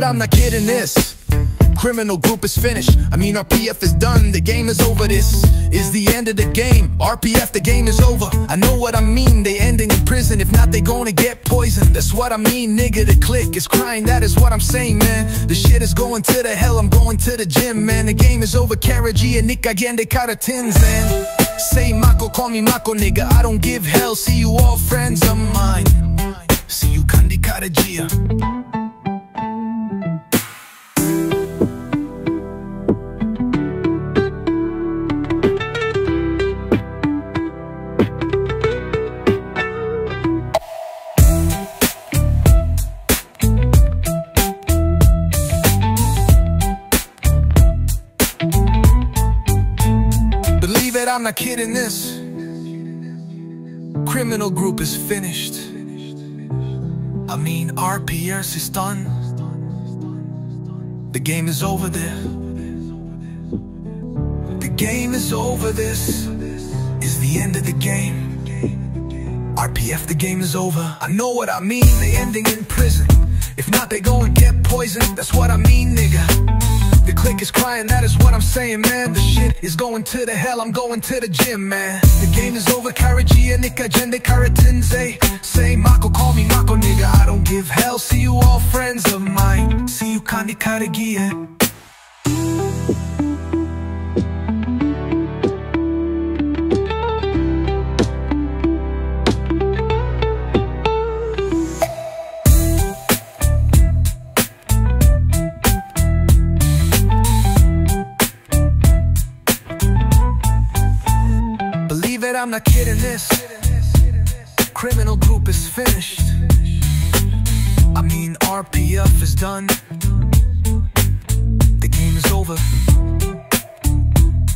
I'm not kidding this. Criminal group is finished. I mean, RPF is done. The game is over. This is the end of the game. RPF, the game is over. I know what I mean. They ending in prison. If not, they gonna get poisoned. That's what I mean, nigga. The clique is crying. That is what I'm saying, man. The shit is going to the hell. I'm going to the gym, man. The game is over. Nigiriye, Nigiriye, karatins, man. Say Mako, call me Mako, nigga. I don't give hell. See you all friends of mine. See you kandi Nigiriye. I'm not kidding this. Criminal group is finished. I mean, RPF is done. The game is over there. The game is over. This is the end of the game. RPF, the game is over. I know what I mean. They ending in prison. If not, they go and get poisoned. That's what I mean, nigga. The clique is crying, that is what I'm saying, man. The shit is going to the hell, I'm going to the gym, man. The game is over, Nigiriye, Nigiriye, karatins. Say Mako, call me Mako, nigga. I don't give hell, see you all friends of mine. See you kandi Nigiriye. I'm not kidding this. Criminal group is finished. I mean, RPF is done. The game is over.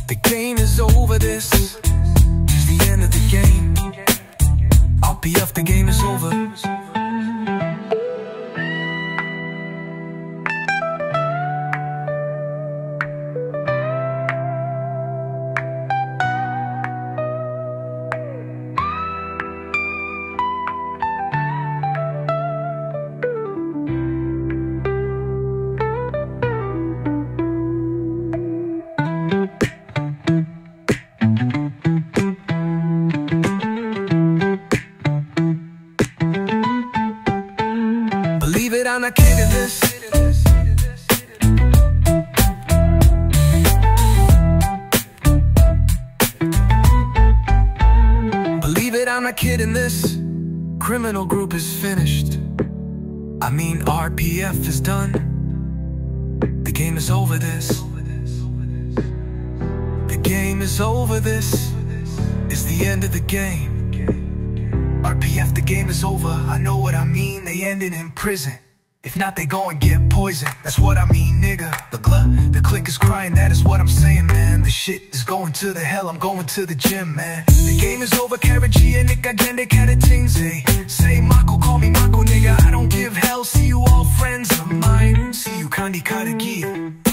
The game is over. This is the end of the game. RPF, the game is over. I'm not kidding this. Believe it, I'm not kidding this. Criminal group is finished. I mean, RPF is done. The game is over. This the game is over. This is the end of the game. RPF, the game is over. I know what I mean. They ended in prison. If not, they go and get poisoned. That's what I mean, nigga. The clique is crying, that is what I'm saying, man. The shit is going to the hell, I'm going to the gym, man. The game is over, Nigiriye, Nigiriye, karatins. Say Mako, call me Mako, nigga. I don't give hell, see you all friends of mine. See you kandi Nigiriye.